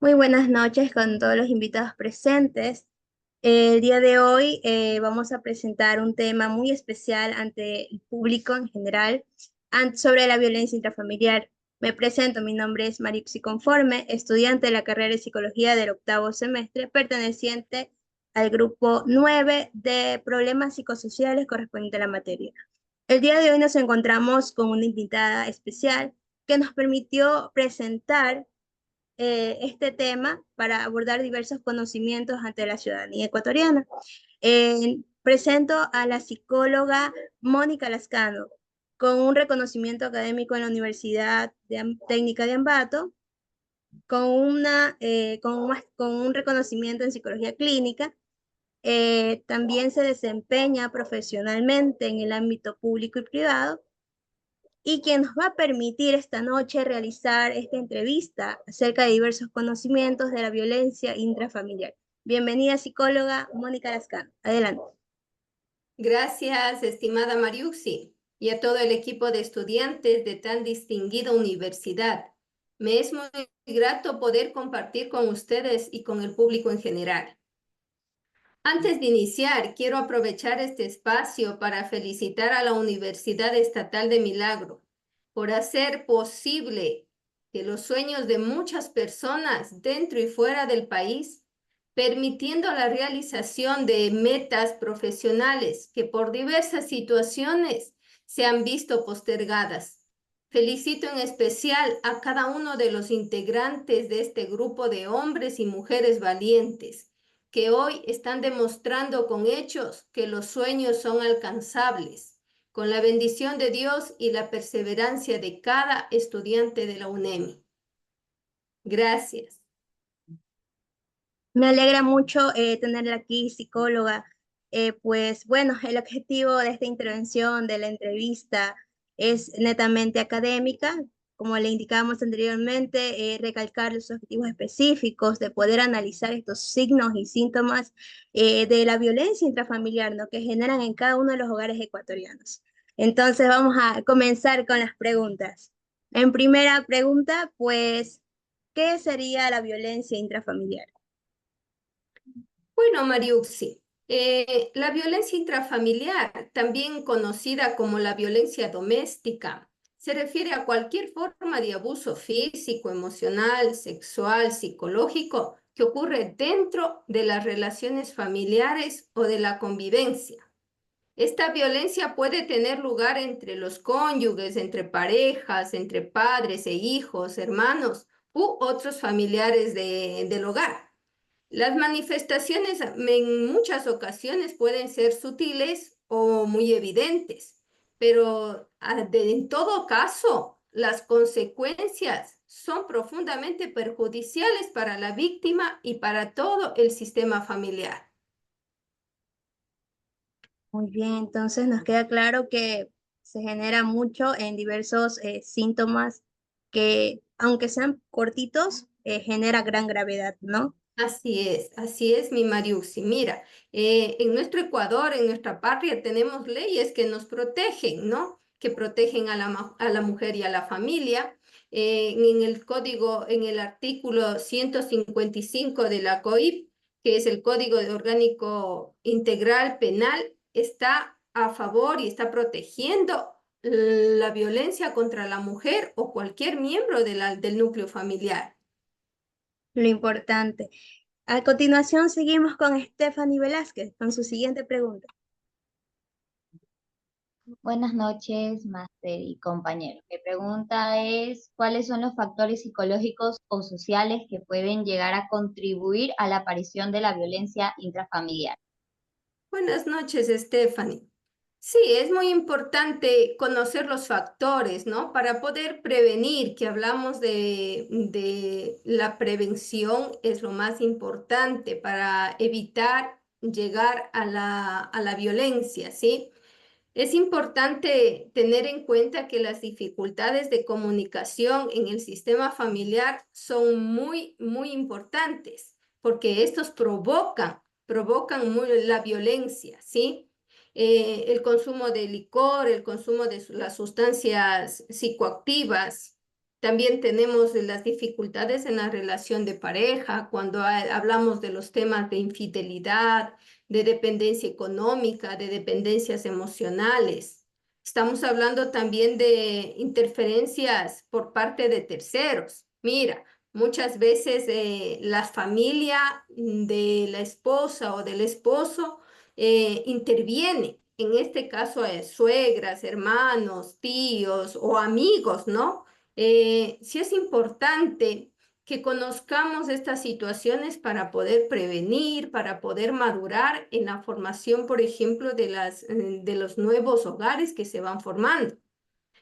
Muy buenas noches con todos los invitados presentes. El día de hoy vamos a presentar un tema muy especial ante el público en general sobre la violencia intrafamiliar. Me presento, mi nombre es Maripsi Conforme, estudiante de la carrera de Psicología del octavo semestre, perteneciente al grupo 9 de problemas psicosociales correspondiente a la materia. El día de hoy nos encontramos con una invitada especial que nos permitió presentar este tema para abordar diversos conocimientos ante la ciudadanía ecuatoriana. Presento a la psicóloga Mónica Lascano, con un reconocimiento académico en la Universidad Técnica de Ambato, con un reconocimiento en psicología clínica. También se desempeña profesionalmente en el ámbito público y privado y quien nos va a permitir esta noche realizar esta entrevista acerca de diversos conocimientos de la violencia intrafamiliar. Bienvenida, psicóloga Mónica Lascano. Adelante. Gracias, estimada Mariuxi, y a todo el equipo de estudiantes de tan distinguida universidad. Me es muy grato poder compartir con ustedes y con el público en general. Antes de iniciar, quiero aprovechar este espacio para felicitar a la Universidad Estatal de Milagro por hacer posible que los sueños de muchas personas dentro y fuera del país, permitiendo la realización de metas profesionales que por diversas situaciones se han visto postergadas. Felicito en especial a cada uno de los integrantes de este grupo de hombres y mujeres valientes que hoy están demostrando con hechos que los sueños son alcanzables, con la bendición de Dios y la perseverancia de cada estudiante de la UNEMI. Gracias. Me alegra mucho tenerla aquí, psicóloga. Pues bueno, el objetivo de esta intervención, de la entrevista, es netamente académica. Como le indicábamos anteriormente, recalcar los objetivos específicos de poder analizar estos signos y síntomas de la violencia intrafamiliar, ¿no?, que generan en cada uno de los hogares ecuatorianos. Entonces vamos a comenzar con las preguntas. En primera pregunta, pues, ¿qué sería la violencia intrafamiliar? Bueno, Mariuxi, la violencia intrafamiliar, también conocida como la violencia doméstica, se refiere a cualquier forma de abuso físico, emocional, sexual, psicológico que ocurre dentro de las relaciones familiares o de la convivencia. Esta violencia puede tener lugar entre los cónyuges, entre parejas, entre padres e hijos, hermanos u otros familiares del hogar. Las manifestaciones en muchas ocasiones pueden ser sutiles o muy evidentes, pero en todo caso, las consecuencias son profundamente perjudiciales para la víctima y para todo el sistema familiar. Muy bien, entonces nos queda claro que se genera mucho en diversos síntomas que, aunque sean cortitos, genera gran gravedad, ¿no? Así es, mi Mariuxi. Mira, en nuestro Ecuador, en nuestra patria, tenemos leyes que nos protegen, ¿no? Que protegen a a la mujer y a la familia. En el código, en el artículo 155 de la COIP, que es el Código Orgánico Integral Penal, está a favor y está protegiendo la violencia contra la mujer o cualquier miembro del núcleo familiar. Lo importante. A continuación seguimos con Stephanie Velázquez con su siguiente pregunta. Buenas noches, máster y compañeros. Mi pregunta es, ¿cuáles son los factores psicológicos o sociales que pueden llegar a contribuir a la aparición de la violencia intrafamiliar? Buenas noches, Stephanie. Sí, es muy importante conocer los factores, ¿no? Para poder prevenir, que hablamos de la prevención, es lo más importante para evitar llegar a a la violencia, ¿sí? Es importante tener en cuenta que las dificultades de comunicación en el sistema familiar son muy importantes, porque estos provocan la violencia, ¿sí? El consumo de licor, el consumo de las sustancias psicoactivas, También tenemos las dificultades en la relación de pareja, cuando hablamos de los temas de infidelidad, de dependencia económica, de dependencias emocionales. Estamos hablando también de interferencias por parte de terceros. Mira, muchas veces la familia de la esposa o del esposo interviene. En este caso, suegras, hermanos, tíos o amigos, ¿no? Sí es importante que conozcamos estas situaciones para poder prevenir, para poder madurar en la formación, por ejemplo, de los nuevos hogares que se van formando.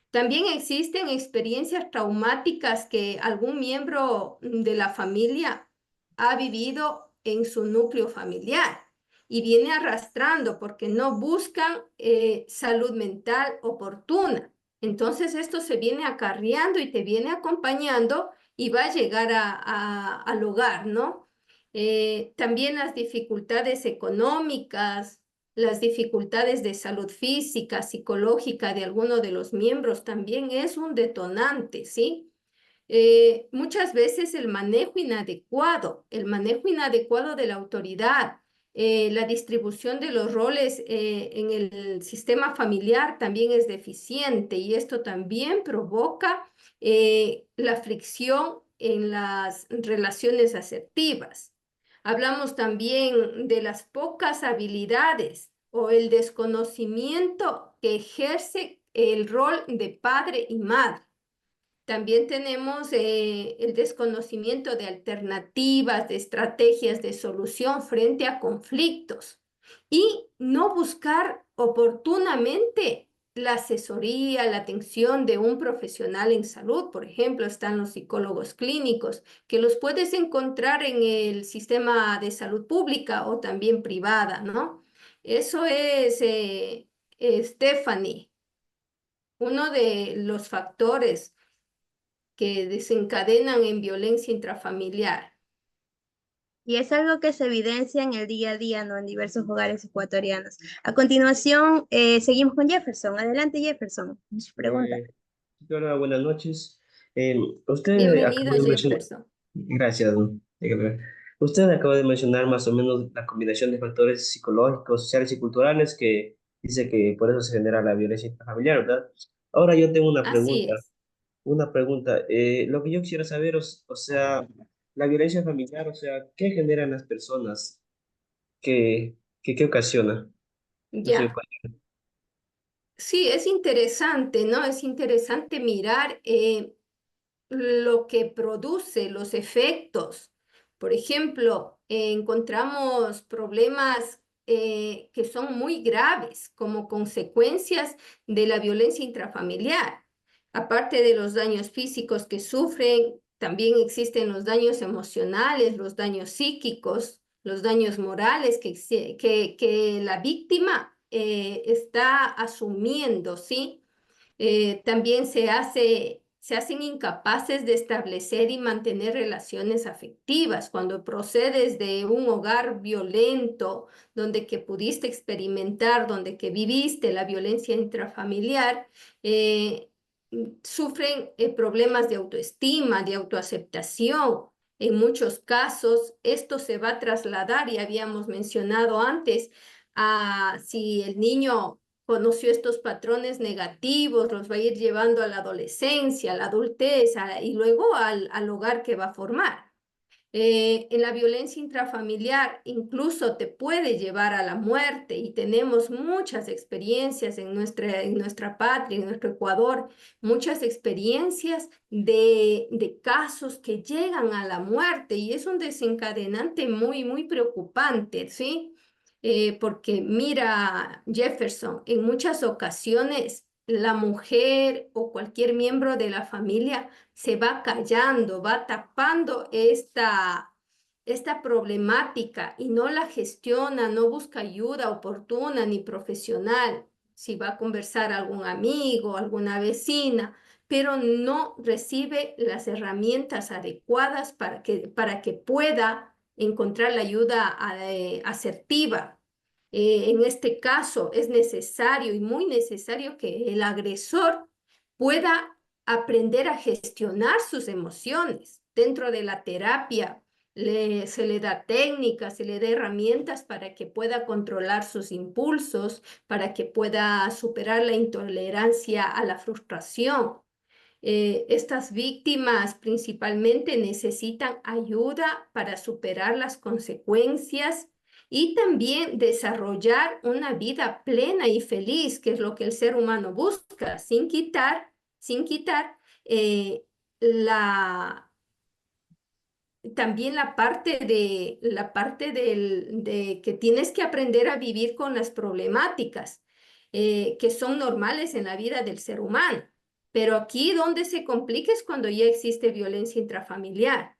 También existen experiencias traumáticas que algún miembro de la familia ha vivido en su núcleo familiar y viene arrastrando porque no buscan salud mental oportuna. Entonces esto se viene acarreando y te viene acompañando y va a llegar al hogar, ¿no? También las dificultades económicas, las dificultades de salud física, psicológica de alguno de los miembros también es un detonante, ¿sí? Muchas veces el manejo inadecuado de la autoridad, la distribución de los roles en el sistema familiar también es deficiente y esto también provoca la fricción en las relaciones asertivas. Hablamos también de las pocas habilidades o el desconocimiento que ejerce el rol de padre y madre. También tenemos el desconocimiento de alternativas, de estrategias de solución frente a conflictos y no buscar oportunamente la asesoría, la atención de un profesional en salud. Por ejemplo, están los psicólogos clínicos, que los puedes encontrar en el sistema de salud pública o también privada, ¿no? Eso es, Stephanie, uno de los factores que desencadenan en violencia intrafamiliar. Y es algo que se evidencia en el día a día, ¿no? En diversos hogares ecuatorianos. A continuación, seguimos con Jefferson. Adelante, Jefferson. Su pregunta. Hola, buenas noches. Eh, usted Bienvenido, acaba de mencionar, Jefferson. gracias, usted acaba de mencionar más o menos la combinación de factores psicológicos, sociales y culturales que dice que por eso se genera la violencia intrafamiliar, ¿verdad? Ahora yo tengo una Así pregunta, es. Lo que yo quisiera saber, o sea, la violencia familiar, o sea, ¿qué generan las personas? ¿Qué ocasiona? No sé, Ya. Sí, es interesante, ¿no? Es interesante mirar lo que produce, los efectos. Por ejemplo, encontramos problemas que son muy graves como consecuencias de la violencia intrafamiliar. Aparte de los daños físicos que sufren, también existen los daños emocionales, los daños psíquicos, los daños morales que la víctima está asumiendo, ¿sí? También se hacen incapaces de establecer y mantener relaciones afectivas. Cuando procedes de un hogar violento, donde que pudiste experimentar, donde que viviste la violencia intrafamiliar, eh, sufren problemas de autoestima, de autoaceptación. En muchos casos, esto se va a trasladar, y habíamos mencionado antes, a si el niño conoció estos patrones negativos, los va a ir llevando a la adolescencia, a la adultez y luego al hogar que va a formar. En la violencia intrafamiliar incluso te puede llevar a la muerte y tenemos muchas experiencias en nuestra patria, en nuestro Ecuador, muchas experiencias de casos que llegan a la muerte y es un desencadenante muy, muy preocupante, ¿sí? Porque mira, Jefferson, en muchas ocasiones la mujer o cualquier miembro de la familia se va callando, va tapando esta problemática y no la gestiona, no busca ayuda oportuna ni profesional. Si va a conversar algún amigo, alguna vecina, pero no recibe las herramientas adecuadas para que pueda encontrar la ayuda asertiva. En este caso es necesario y muy necesario que el agresor pueda aprender a gestionar sus emociones. Dentro de la terapia se le da técnicas, se le da herramientas para que pueda controlar sus impulsos, para que pueda superar la intolerancia a la frustración. Estas víctimas principalmente necesitan ayuda para superar las consecuencias y también desarrollar una vida plena y feliz, que es lo que el ser humano busca, sin quitar eh, también la parte de que tienes que aprender a vivir con las problemáticas que son normales en la vida del ser humano. Pero aquí donde se complica es cuando ya existe violencia intrafamiliar.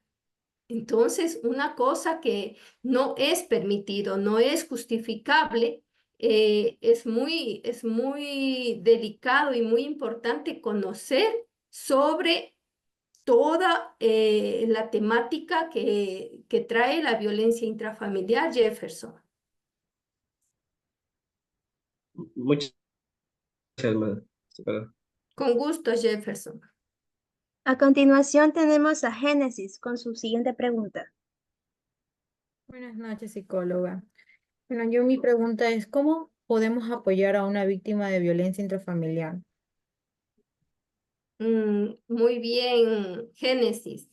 Entonces, una cosa que no es permitido, no es justificable, es muy delicado y muy importante conocer sobre toda la temática que trae la violencia intrafamiliar, Jefferson. Muchas gracias, madre. Sí, perdón. Con gusto, Jefferson. A continuación tenemos a Génesis con su siguiente pregunta. Buenas noches, psicóloga. Bueno, mi pregunta es, ¿cómo podemos apoyar a una víctima de violencia intrafamiliar? Muy bien, Génesis.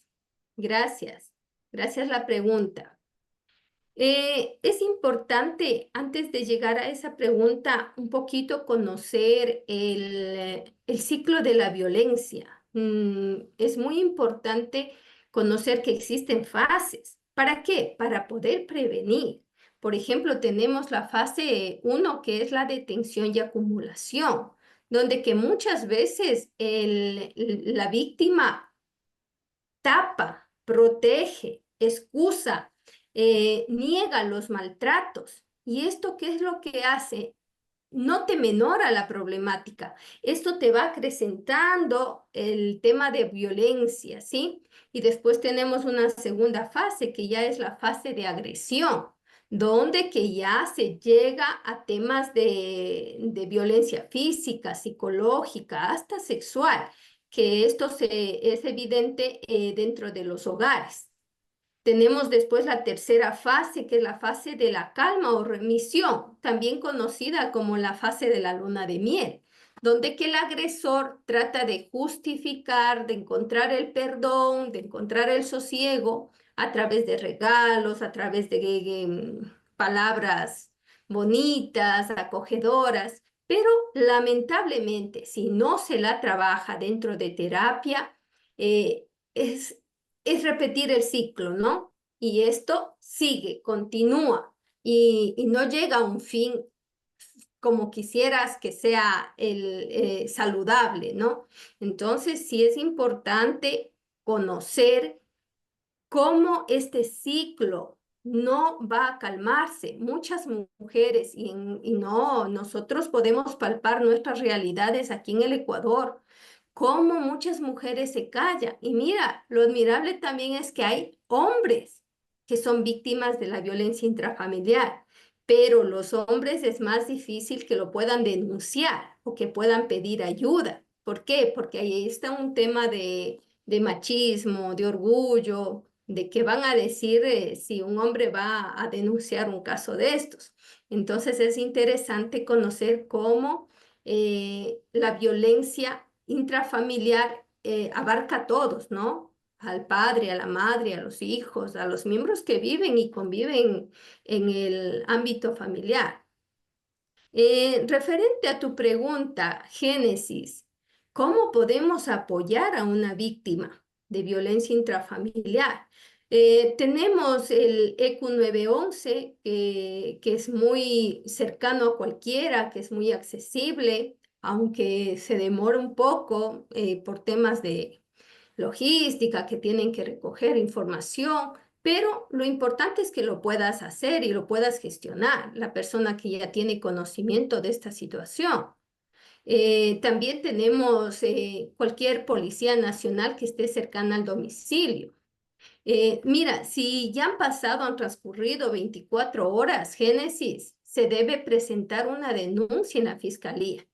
Gracias. Gracias la pregunta. Es importante, antes de llegar a esa pregunta, un poquito conocer el ciclo de la violencia. Es muy importante conocer que existen fases. ¿Para qué? Para poder prevenir. Por ejemplo, tenemos la fase 1, que es la detención y acumulación, donde que muchas veces la víctima tapa, protege, excusa, niega los maltratos. ¿Y esto qué es lo que hace? No te menora la problemática. Esto te va acrecentando el tema de violencia, ¿sí? Y después tenemos una segunda fase, que ya es la fase de agresión, donde que ya se llega a temas de violencia física, psicológica, hasta sexual, que esto es evidente dentro de los hogares. Tenemos después la tercera fase, que es la fase de la calma o remisión, también conocida como la fase de la luna de miel, donde que el agresor trata de justificar, de encontrar el perdón, de encontrar el sosiego a través de regalos, a través de palabras bonitas, acogedoras, pero lamentablemente si no se la trabaja dentro de terapia, es repetir el ciclo, ¿no? Y esto sigue, continúa y no llega a un fin como quisieras que sea saludable, ¿no? Entonces, sí es importante conocer cómo este ciclo no va a calmarse. Muchas mujeres, y no, nosotros podemos palpar nuestras realidades aquí en el Ecuador, cómo muchas mujeres se callan. Y mira, lo admirable también es que hay hombres que son víctimas de la violencia intrafamiliar, pero los hombres es más difícil que lo puedan denunciar o que puedan pedir ayuda. ¿Por qué? Porque ahí está un tema de machismo, de orgullo, de qué van a decir si un hombre va a denunciar un caso de estos. Entonces es interesante conocer cómo la violencia intrafamiliar abarca a todos, ¿no? Al padre, a la madre, a los hijos, a los miembros que viven y conviven en el ámbito familiar. Referente a tu pregunta, Génesis, ¿cómo podemos apoyar a una víctima de violencia intrafamiliar? Tenemos el ECU 911, que es muy cercano a cualquiera, que es muy accesible, aunque se demora un poco por temas de logística, que tienen que recoger información, pero lo importante es que lo puedas hacer y lo puedas gestionar, la persona que ya tiene conocimiento de esta situación. También tenemos cualquier policía nacional que esté cercana al domicilio. Mira, si ya han transcurrido 24 horas, Génesis, se debe presentar una denuncia en la fiscalía.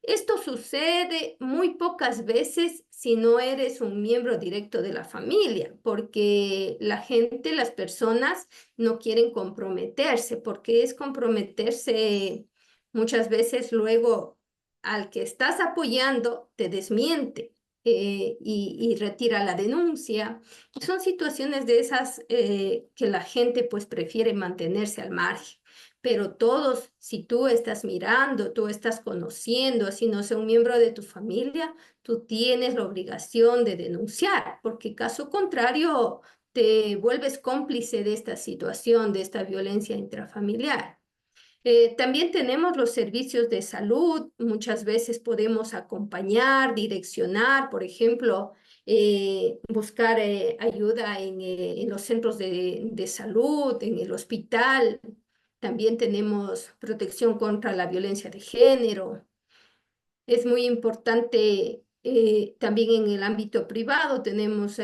Esto sucede muy pocas veces si no eres un miembro directo de la familia, porque la gente, las personas no quieren comprometerse, porque es comprometerse muchas veces luego al que estás apoyando te desmiente y retira la denuncia. Son situaciones de esas que la gente pues prefiere mantenerse al margen. Pero todos, si tú estás mirando, tú estás conociendo, así no sea un miembro de tu familia, tú tienes la obligación de denunciar, porque caso contrario te vuelves cómplice de esta situación, de esta violencia intrafamiliar. También tenemos los servicios de salud, muchas veces podemos acompañar, direccionar, por ejemplo, buscar ayuda en los centros de salud, en el hospital. También tenemos protección contra la violencia de género. Es muy importante también en el ámbito privado, tenemos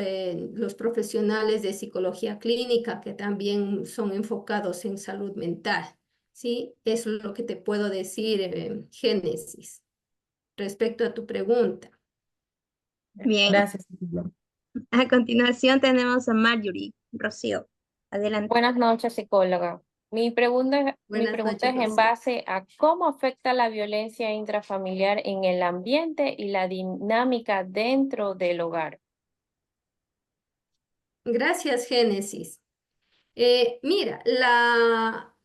los profesionales de psicología clínica que también son enfocados en salud mental. ¿Sí? Eso es lo que te puedo decir, Génesis, respecto a tu pregunta. Bien, Gracias, psicóloga. a continuación tenemos a Marjorie. Rocío, adelante. Buenas noches, psicóloga. Mi Buenas pregunta noches, es en Rocío. base a cómo afecta la violencia intrafamiliar en el ambiente y la dinámica dentro del hogar. Gracias, Génesis. Mira, la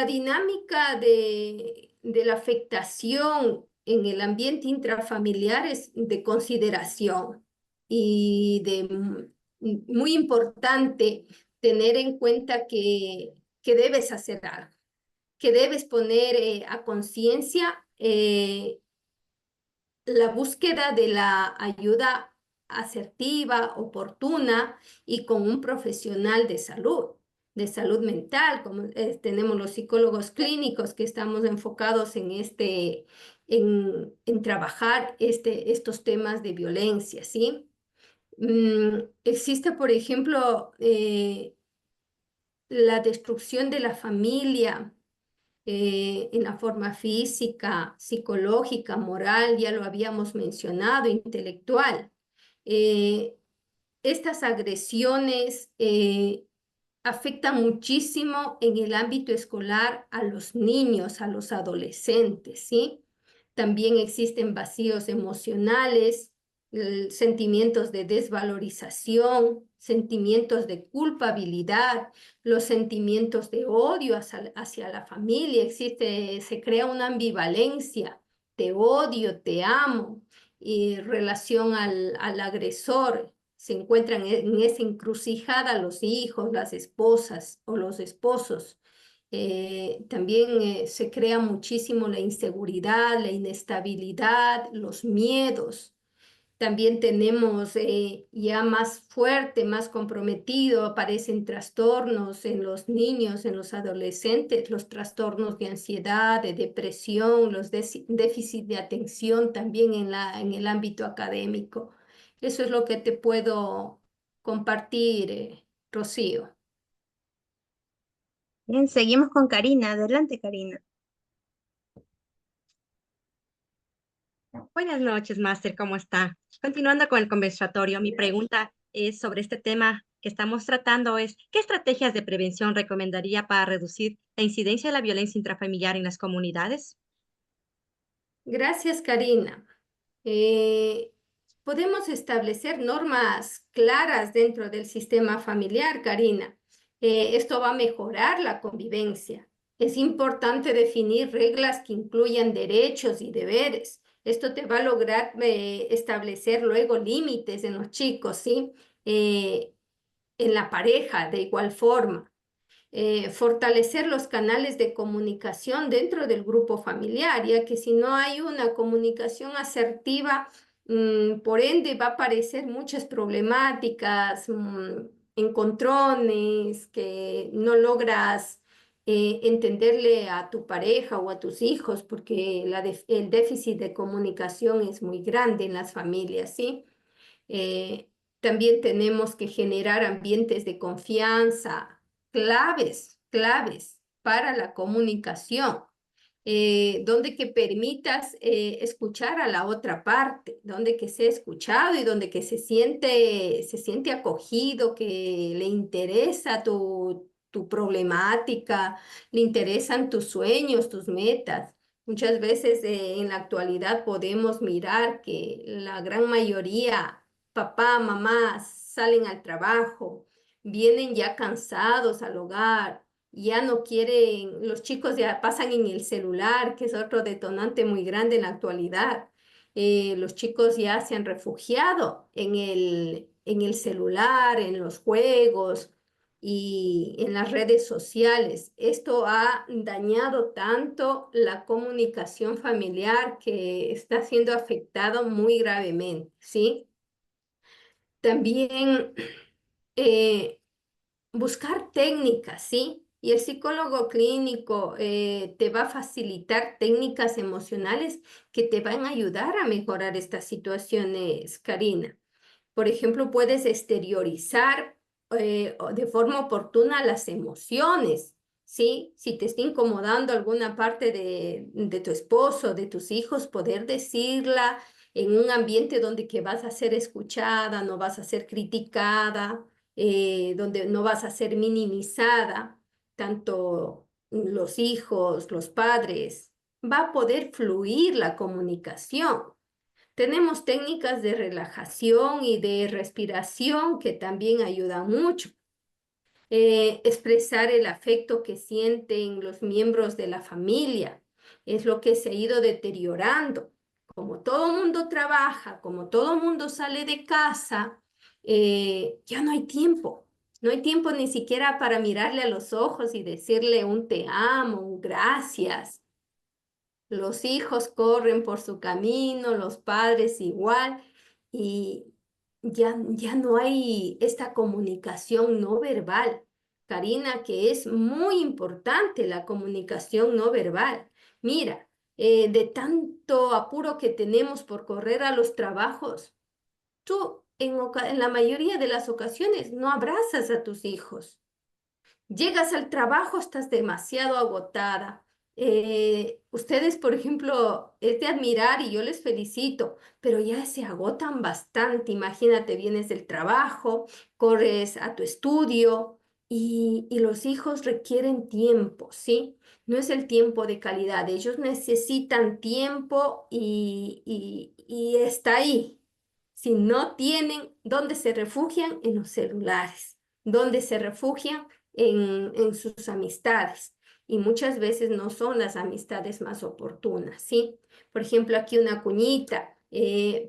dinámica de la afectación en el ambiente intrafamiliar es de consideración y muy importante tener en cuenta que debes hacer algo, que debes poner a conciencia la búsqueda de la ayuda asertiva, oportuna y con un profesional de salud mental, como tenemos los psicólogos clínicos que estamos enfocados en en trabajar estos temas de violencia, ¿sí? Existe, por ejemplo, la destrucción de la familia en la forma física, psicológica, moral, ya lo habíamos mencionado, intelectual. Eh, Estas agresiones afectan muchísimo en el ámbito escolar a los niños, a los adolescentes, ¿sí? También existen vacíos emocionales, sentimientos de desvalorización, sentimientos de culpabilidad, los sentimientos de odio hacia la familia. Se crea una ambivalencia, te odio, te amo, y relación al agresor. Se encuentran en esa encrucijada los hijos, las esposas o los esposos. También se crea muchísimo la inseguridad, la inestabilidad, los miedos. También tenemos ya más fuerte, más comprometido, aparecen trastornos en los niños, en los adolescentes, los trastornos de ansiedad, de depresión, los déficit de atención también en el ámbito académico. Eso es lo que te puedo compartir, Rocío. Bien, seguimos con Karina. Adelante, Karina. Buenas noches, Máster, ¿cómo está? Continuando con el conversatorio, mi pregunta es sobre este tema que estamos tratando es, ¿qué estrategias de prevención recomendaría para reducir la incidencia de la violencia intrafamiliar en las comunidades? Gracias, Karina. Podemos establecer normas claras dentro del sistema familiar, Karina. Esto va a mejorar la convivencia. Es importante definir reglas que incluyan derechos y deberes. Esto te va a lograr establecer luego límites en los chicos, ¿sí? En la pareja, de igual forma. Fortalecer los canales de comunicación dentro del grupo familiar, ya que si no hay una comunicación asertiva, por ende va a aparecer muchas problemáticas, encontrones, que no logras entenderle a tu pareja o a tus hijos, porque el déficit de comunicación es muy grande en las familias, ¿sí? Eh, También tenemos que generar ambientes de confianza claves para la comunicación. donde que permitas escuchar a la otra parte, donde que sea escuchado y donde que se siente acogido, que le interesa tu problemática, le interesan tus sueños, tus metas. Muchas veces en la actualidad podemos mirar que la gran mayoría, papá, mamá, salen al trabajo, vienen ya cansados al hogar, ya no quieren, los chicos ya pasan en el celular, que es otro detonante muy grande en la actualidad. Los chicos ya se han refugiado en el celular, en los juegos y en las redes sociales. Esto ha dañado tanto la comunicación familiar que está siendo afectado muy gravemente, ¿sí? También buscar técnicas, ¿sí? Y el psicólogo clínico te va a facilitar técnicas emocionales que te van a ayudar a mejorar estas situaciones, Karina. Por ejemplo, puedes exteriorizar de forma oportuna las emociones, ¿sí? Si te está incomodando alguna parte de tu esposo, de tus hijos, poder decirla en un ambiente donde que vas a ser escuchada, no vas a ser criticada, donde no vas a ser minimizada, tanto los hijos, los padres, va a poder fluir la comunicación. Tenemos técnicas de relajación y de respiración que también ayudan mucho. Expresar el afecto que sienten los miembros de la familia es lo que se ha ido deteriorando. Como todo mundo trabaja, como todo mundo sale de casa, ya no hay tiempo. No hay tiempo ni siquiera para mirarle a los ojos y decirle un te amo, un gracias. Los hijos corren por su camino, los padres igual, y ya no hay esta comunicación no verbal. Karina, que es muy importante la comunicación no verbal. Mira, de tanto apuro que tenemos por correr a los trabajos, tú en la mayoría de las ocasiones no abrazas a tus hijos. Llegas al trabajo, estás demasiado agotada. Ustedes, por ejemplo, es de admirar y yo les felicito, pero ya se agotan bastante. Imagínate, vienes del trabajo, corres a tu estudio y los hijos requieren tiempo, ¿sí? No es el tiempo de calidad. Ellos necesitan tiempo y está ahí. Si no tienen, ¿dónde se refugian? En los celulares. ¿Dónde se refugian? En sus amistades y muchas veces no son las amistades más oportunas, ¿sí? Por ejemplo, aquí una cuñita,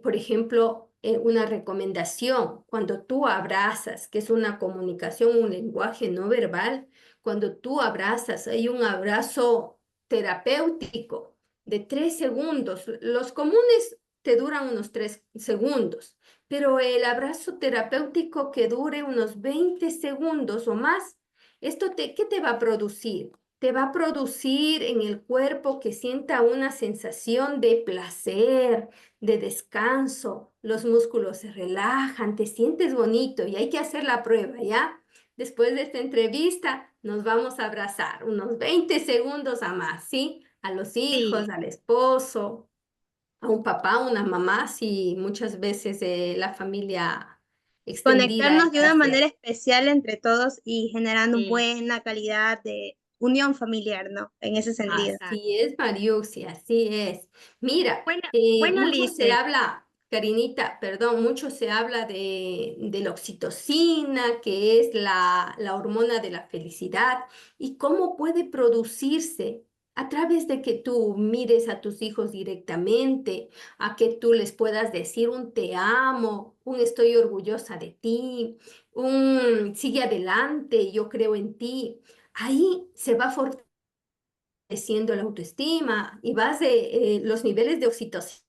por ejemplo, una recomendación, cuando tú abrazas, que es una comunicación, un lenguaje no verbal, cuando tú abrazas, hay un abrazo terapéutico de 3 segundos. Los comunes te duran unos 3 segundos, pero el abrazo terapéutico que dure unos 20 segundos o más, ¿qué te va a producir? Te va a producir en el cuerpo que sienta una sensación de placer, de descanso. Los músculos se relajan, te sientes bonito y hay que hacer la prueba, ¿ya? Después de esta entrevista nos vamos a abrazar unos 20 segundos a más, ¿sí? A los hijos, Sí, al esposo, a un papá, a una mamá, si muchas veces la familia extendida Conectarnos es de una así. manera especial entre todos y generando sí, buena calidad de unión familiar, ¿no? En ese sentido. exacto. Así es, Mariuxi, así es. Mira, Bueno, bueno, mucho se Lizeth, habla, Karinita, perdón, mucho se habla de la oxitocina, que es la hormona de la felicidad, y cómo puede producirse a través de que tú mires a tus hijos directamente, a que tú les puedas decir un te amo, un estoy orgullosa de ti, un sigue adelante, yo creo en ti. Ahí se va fortaleciendo la autoestima y los niveles de oxitocina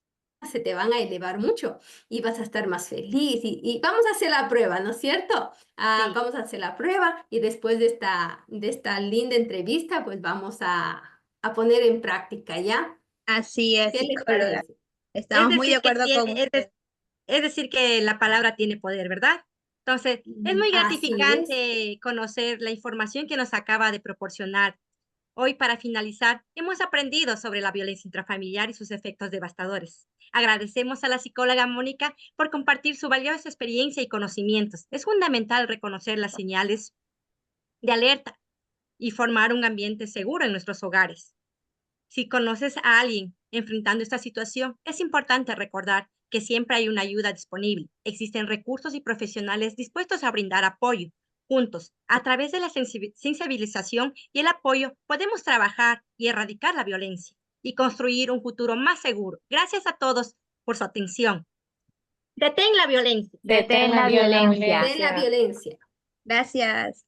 se te van a elevar mucho y vas a estar más feliz y vamos a hacer la prueba, ¿no es cierto? sí. Vamos a hacer la prueba y después de esta linda entrevista, pues vamos a poner en práctica, ¿ya? Así es, ¿Qué les psicóloga. parece? Es Estamos muy de decir que acuerdo tiene, con usted. es decir que la palabra tiene poder, ¿verdad? Entonces, es muy Así es. gratificante conocer la información que nos acaba de proporcionar. Hoy, para finalizar, hemos aprendido sobre la violencia intrafamiliar y sus efectos devastadores. Agradecemos a la psicóloga Mónica por compartir su valiosa experiencia y conocimientos. Es fundamental reconocer las señales de alerta y formar un ambiente seguro en nuestros hogares. Si conoces a alguien enfrentando esta situación, es importante recordar que siempre hay una ayuda disponible. Existen recursos y profesionales dispuestos a brindar apoyo. Juntos, a través de la sensibilización y el apoyo, podemos trabajar y erradicar la violencia y construir un futuro más seguro. Gracias a todos por su atención. Detén la violencia. Detén la violencia. De la violencia. Gracias.